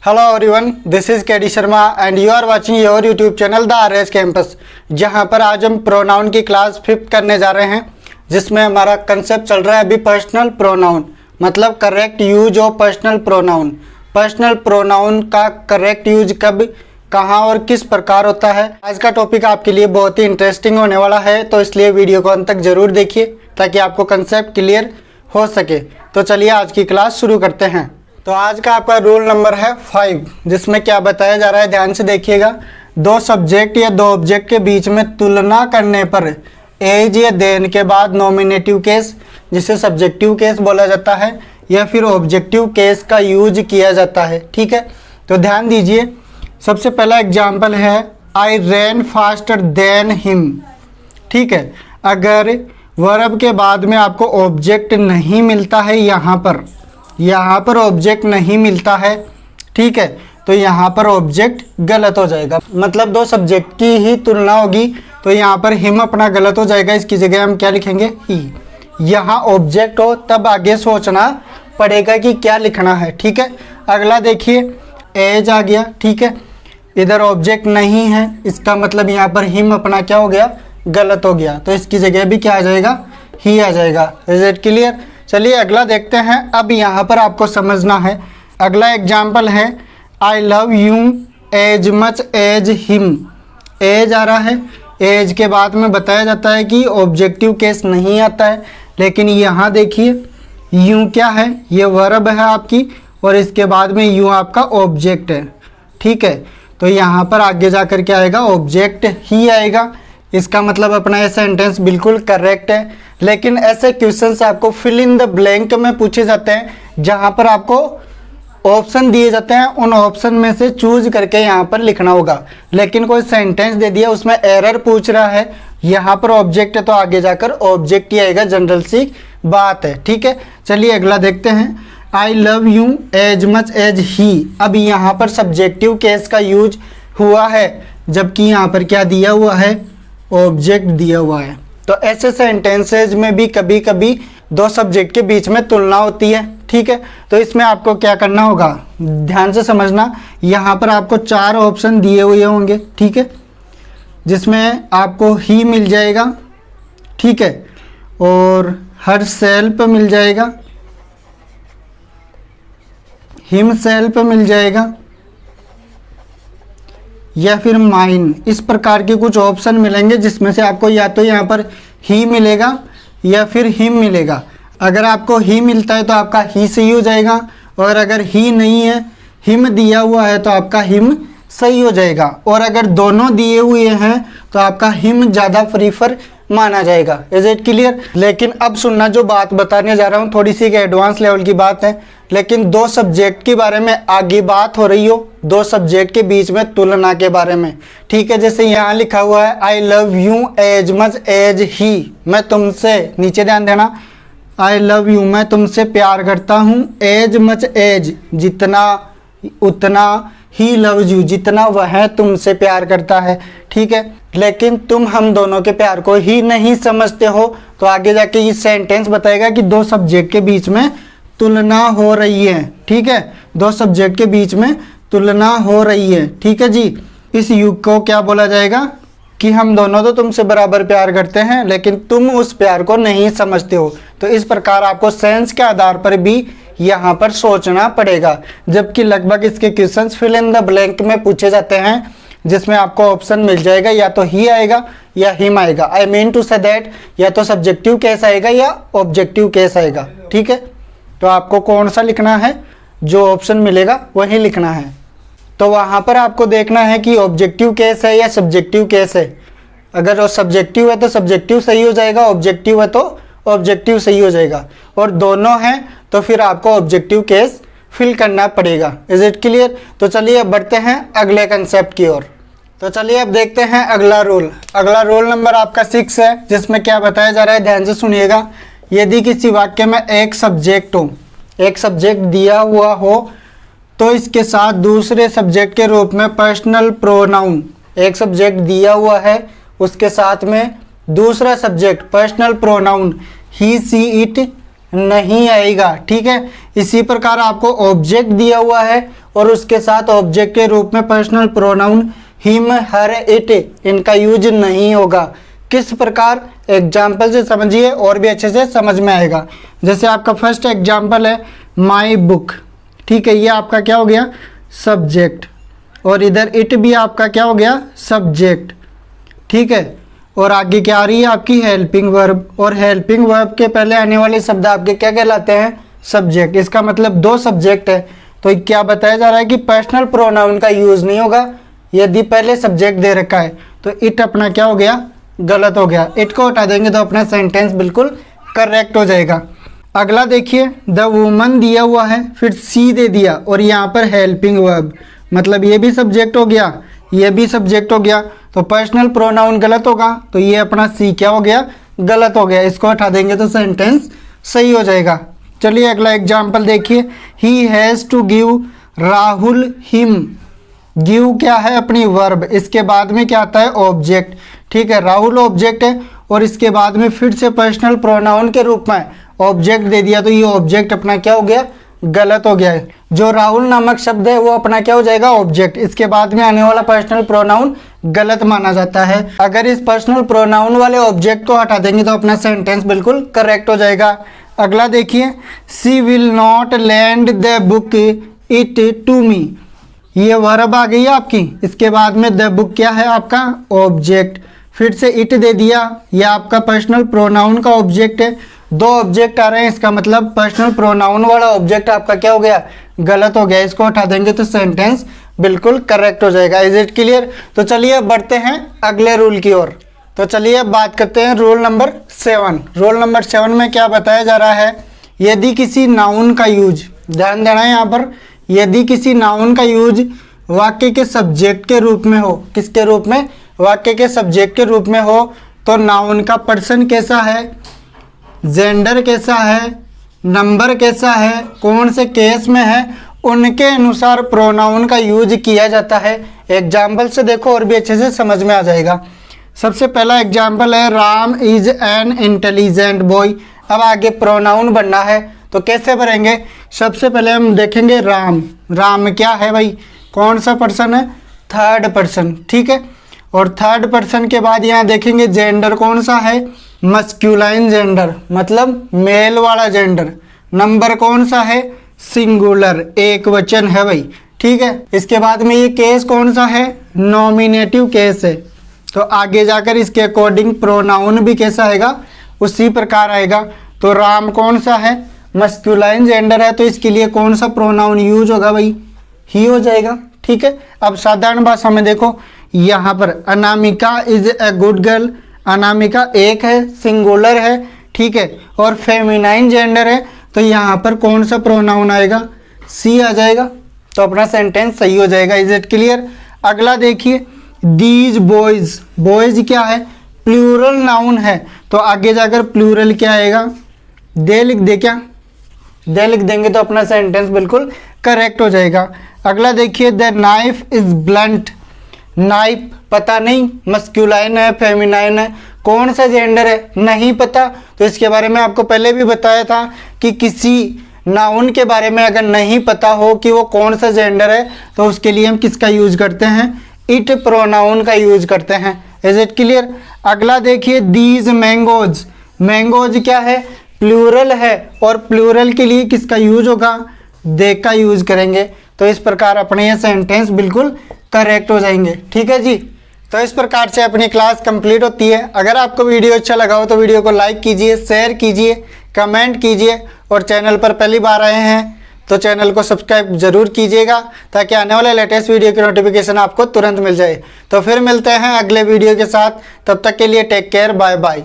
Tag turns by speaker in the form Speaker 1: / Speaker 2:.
Speaker 1: Hello everyone, this is K D Sharma and you are watching your YouTube channel the R S campus, जहां पर आज हम pronoun की class 5th करने जा रहे हैं, जिसमें हमारा कंसेप्ट चल रहा है अभी पर्सनल प्रोनाउन, मतलब correct use of personal pronoun. Personal pronoun का करेक्ट यूज कब, कहाँ और किस प्रकार होता है। आज का टॉपिक आपके लिए बहुत ही इंटरेस्टिंग होने वाला है, तो इसलिए वीडियो को अंत तक जरूर देखिए ताकि आपको कंसेप्ट क्लियर हो सके। तो चलिए आज की क्लास शुरू करते हैं। तो आज का आपका रूल नंबर है 5, जिसमें क्या बताया जा रहा है, ध्यान से देखिएगा। दो सब्जेक्ट या दो ऑब्जेक्ट के बीच में तुलना करने पर एज या देन के बाद नॉमिनेटिव केस, जिसे सब्जेक्टिव केस बोला जाता है, या फिर ऑब्जेक्टिव केस का यूज किया जाता है। ठीक है, तो ध्यान दीजिए। सबसे पहला एग्जाम्पल है आई रैन फास्टर देन हिम। ठीक है, अगर वर्ब के बाद में आपको ऑब्जेक्ट नहीं मिलता है, यहाँ पर ऑब्जेक्ट नहीं मिलता है, ठीक है, तो यहाँ पर ऑब्जेक्ट गलत हो जाएगा। मतलब दो सब्जेक्ट की ही तुलना होगी, तो यहाँ पर हिम अपना गलत हो जाएगा, इसकी जगह हम क्या लिखेंगे, ही। यहाँ ऑब्जेक्ट हो तब आगे सोचना पड़ेगा कि क्या लिखना है। ठीक है, अगला देखिए, एज आ गया। ठीक है, इधर ऑब्जेक्ट नहीं है, इसका मतलब यहाँ पर हिम अपना क्या हो गया, गलत हो गया, तो इसकी जगह भी क्या आ जाएगा, ही आ जाएगा। Is it clear? चलिए अगला देखते हैं। अब यहाँ पर आपको समझना है। अगला एग्जाम्पल है I love you as much as him. As आ रहा है, एज के बाद में बताया जाता है कि ऑब्जेक्टिव केस नहीं आता है, लेकिन यहाँ देखिए यू क्या है, ये वर्ब है आपकी, और इसके बाद में यू आपका ऑब्जेक्ट है। ठीक है, तो यहाँ पर आगे जाकर क्या आएगा, ऑब्जेक्ट ही आएगा। इसका मतलब अपना ये सेंटेंस बिल्कुल करेक्ट है। लेकिन ऐसे क्वेश्चंस आपको फिल इन द ब्लैंक में पूछे जाते हैं, जहाँ पर आपको ऑप्शन दिए जाते हैं, उन ऑप्शन में से चूज करके यहाँ पर लिखना होगा। लेकिन कोई सेंटेंस दे दिया, उसमें एरर पूछ रहा है, यहाँ पर ऑब्जेक्ट है तो आगे जाकर ऑब्जेक्ट ही आएगा, जनरल सी बात है। ठीक है, चलिए अगला देखते हैं। I love you as much as he. अब यहाँ पर सब्जेक्टिव केस का यूज हुआ है, जबकि यहाँ पर क्या दिया हुआ है, ऑब्जेक्ट दिया हुआ है। तो ऐसे सेंटेंसेज में भी कभी कभी दो सब्जेक्ट के बीच में तुलना होती है। ठीक है, तो इसमें आपको क्या करना होगा, ध्यान से समझना। यहाँ पर आपको 4 ऑप्शन दिए हुए होंगे, ठीक है, जिसमें आपको ही मिल जाएगा, ठीक है, और हर सेल्फ मिल जाएगा, हिम सेल्फ मिल जाएगा, या फिर माइन। इस प्रकार के कुछ ऑप्शन मिलेंगे, जिसमें से आपको या तो यहाँ पर ही मिलेगा या फिर हिम मिलेगा। अगर आपको ही मिलता है तो आपका ही सही हो जाएगा, और अगर ही नहीं है, हिम दिया हुआ है, तो आपका हिम सही हो जाएगा। और अगर दोनों दिए हुए हैं तो आपका हिम ज़्यादा प्रीफर माना जाएगा। Is it clear? लेकिन अब सुनना, जो बात बताने जा रहा हूँ थोड़ी सी एडवांस लेवल की बात है, लेकिन दो सब्जेक्ट के बारे में आगे बात हो रही हो, दो सब्जेक्ट के बीच में तुलना के बारे में। ठीक है, जैसे यहाँ लिखा हुआ है I love you as much as he. मैं तुमसे, नीचे ध्यान देना, आई लव यू मैं तुमसे प्यार करता हूँ, एज मच एज जितना उतना, ही लव्स यू जितना वह तुमसे प्यार करता है। ठीक है, लेकिन तुम हम दोनों के प्यार को ही नहीं समझते हो, तो आगे जाके ये सेंटेंस बताएगा कि दो सब्जेक्ट के बीच में तुलना हो रही है। ठीक है, दो सब्जेक्ट के बीच में तुलना हो रही है। ठीक है जी, इस युग को क्या बोला जाएगा कि हम दोनों तो तुमसे बराबर प्यार करते हैं, लेकिन तुम उस प्यार को नहीं समझते हो। तो इस प्रकार आपको सेंस के आधार पर भी यहाँ पर सोचना पड़ेगा, जबकि लगभग इसके questions fill in the blank में पूछे जाते हैं, जिसमें आपको ऑप्शन मिल जाएगा, या तो ही आएगा या हिम आएगा। I mean to say that, या तो सब्जेक्टिव केस आएगा या ऑब्जेक्टिव केस आएगा। ठीक है, तो आपको कौन सा लिखना है, जो ऑप्शन मिलेगा वही लिखना है। तो वहाँ पर आपको देखना है कि ऑब्जेक्टिव केस है या सब्जेक्टिव केस है। अगर वो सब्जेक्टिव है तो सब्जेक्टिव सही हो जाएगा, ऑब्जेक्टिव है तो ऑब्जेक्टिव सही हो जाएगा, और दोनों हैं तो फिर आपको ऑब्जेक्टिव केस फिल करना पड़ेगा। Is it clear? तो चलिए अब बढ़ते हैं अगले कंसेप्ट की ओर। तो चलिए अब देखते हैं अगला रूल। अगला रूल नंबर आपका 6 है, जिसमें क्या बताया जा रहा है, ध्यान से सुनिएगा। यदि किसी वाक्य में एक सब्जेक्ट हो, एक सब्जेक्ट दिया हुआ हो, तो इसके साथ दूसरे सब्जेक्ट के रूप में पर्सनल प्रोनाउन, एक सब्जेक्ट दिया हुआ है, उसके साथ में दूसरा subject personal pronoun he see it नहीं आएगा। ठीक है, इसी प्रकार आपको ऑब्जेक्ट दिया हुआ है, और उसके साथ ऑब्जेक्ट के रूप में personal pronoun him, her, it इनका यूज नहीं होगा। किस प्रकार? एग्जाम्पल से समझिए और भी अच्छे से समझ में आएगा। जैसे आपका फर्स्ट एग्जाम्पल है माई बुक, ठीक है, ये आपका क्या हो गया? सब्जेक्ट। और इधर इट भी आपका क्या हो गया? सब्जेक्ट, ठीक है। और आगे क्या आ रही है आपकी? Helping verb. और हेल्पिंग वर्ब के पहले आने वाले शब्द आपके क्या कहलाते हैं? सब्जेक्ट। इसका मतलब दो सब्जेक्ट है, तो क्या बताया जा रहा है कि पर्सनल प्रोनाउन का यूज नहीं होगा यदि पहले सब्जेक्ट दे रखा है। तो इट अपना क्या हो गया? गलत हो गया। इट को हटा देंगे तो अपना सेंटेंस बिल्कुल करेक्ट हो जाएगा। अगला देखिए, द वुमन दिया हुआ है, फिर सी दे दिया और यहाँ पर हेल्पिंग वर्ब, मतलब ये भी सब्जेक्ट हो गया, ये भी सब्जेक्ट हो गया, तो पर्सनल प्रोनाउन गलत होगा। तो ये अपना सी क्या हो गया? गलत हो गया। इसको हटा देंगे तो सेंटेंस सही हो जाएगा। चलिए अगला एग्जाम्पल देखिए, he has to give Rahul him. Give क्या है? अपनी वर्ब, इसके बाद में क्या आता है? ऑब्जेक्ट, ठीक है। राहुल ऑब्जेक्ट है और इसके बाद में फिर से पर्सनल प्रोनाउन के रूप में ऑब्जेक्ट दे दिया, तो ये ऑब्जेक्ट अपना क्या हो गया? गलत हो गया है। जो राहुल नामक शब्द है वो अपना क्या हो जाएगा? ऑब्जेक्ट। इसके बाद में आने वाला पर्सनल प्रोनाउन गलत माना जाता है। अगर इस पर्सनल प्रोनाउन वाले ऑब्जेक्ट को हटा देंगे तो अपना सेंटेंस बिल्कुल करेक्ट हो जाएगा। अगला देखिए, she will not lend the book it to me. ये वर्ब आ गई है आपकी, इसके बाद में द बुक क्या है आपका? ऑब्जेक्ट। फिर से इट दे दिया, यह आपका पर्सनल प्रोनाउन का ऑब्जेक्ट है। दो ऑब्जेक्ट आ रहे हैं, इसका मतलब पर्सनल प्रोनाउन वाला ऑब्जेक्ट आपका क्या हो गया? गलत हो गया। इसको हटा देंगे तो सेंटेंस बिल्कुल करेक्ट हो जाएगा। Is it clear? तो चलिए बढ़ते हैं अगले रूल की ओर। तो चलिए अब बात करते हैं रूल नंबर 7। रूल नंबर 7 में क्या बताया जा रहा है? यदि किसी नाउन का यूज, ध्यान देना है यहाँ पर, यदि किसी नाउन का यूज वाक्य के सब्जेक्ट के रूप में हो, किसके रूप में? वाक्य के सब्जेक्ट के रूप में हो, तो नाउन का पर्सन कैसा है, जेंडर कैसा है, नंबर कैसा है, कौन से केस में है, उनके अनुसार प्रोनाउन का यूज किया जाता है। एग्जाम्पल से देखो और भी अच्छे से समझ में आ जाएगा। सबसे पहला एग्जाम्पल है, Ram is an intelligent boy. अब आगे प्रोनाउन बनना है तो कैसे भरेंगे? सबसे पहले हम देखेंगे राम। राम क्या है भाई? कौन सा पर्सन है? थर्ड पर्सन, ठीक है। और थर्ड पर्सन के बाद यहाँ देखेंगे जेंडर कौन सा है? मस्क्यूलाइन जेंडर, मतलब मेल वाला जेंडर। नंबर कौन सा है? सिंगुलर, एक वचन है भाई, ठीक है। इसके बाद में ये केस कौन सा है? नॉमिनेटिव केस है। तो आगे जाकर इसके अकॉर्डिंग प्रोनाउन भी कैसा आएगा? उसी प्रकार आएगा। तो राम कौन सा है? मस्क्यूलाइन जेंडर है, तो इसके लिए कौन सा प्रोनाउन यूज होगा भाई? ही हो जाएगा, ठीक है। अब साधारण भाषा में देखो, यहाँ पर Anamika is a good girl. Anamika एक है, सिंगुलर है, ठीक है, और फेमिनाइन जेंडर है, तो यहाँ पर कौन सा प्रोनाउन आएगा? सी आ जाएगा। तो अपना सेंटेंस सही हो जाएगा। Is it clear? अगला देखिए, दीज बॉयज। बॉयज क्या है? प्लूरल नाउन है, तो आगे जाकर प्लूरल क्या आएगा? दे लिख दे, क्या दे लिख देंगे तो अपना सेंटेंस बिल्कुल करेक्ट हो जाएगा। अगला देखिए, the knife is blunt. Knife पता नहीं मस्क्यूलाइन है, फेमिनाइन है, कौन सा जेंडर है नहीं पता। तो इसके बारे में आपको पहले भी बताया था कि किसी नाउन के बारे में अगर नहीं पता हो कि वो कौन सा जेंडर है तो उसके लिए हम किसका यूज करते हैं? इट प्रोनाउन का यूज करते हैं। Is it clear? अगला देखिए, दीज मैंगोज। मैंगोज क्या है? प्लूरल है, और प्लूरल के लिए किसका यूज होगा? दे का यूज करेंगे। तो इस प्रकार अपने ये सेंटेंस बिल्कुल करेक्ट हो जाएंगे, ठीक है जी। तो इस प्रकार से अपनी क्लास कंप्लीट होती है। अगर आपको वीडियो अच्छा लगा हो तो वीडियो को लाइक कीजिए, शेयर कीजिए, कमेंट कीजिए, और चैनल पर पहली बार आए हैं तो चैनल को सब्सक्राइब जरूर कीजिएगा ताकि आने वाले लेटेस्ट वीडियो की नोटिफिकेशन आपको तुरंत मिल जाए। तो फिर मिलते हैं अगले वीडियो के साथ, तब तक के लिए टेक केयर, बाय बाय।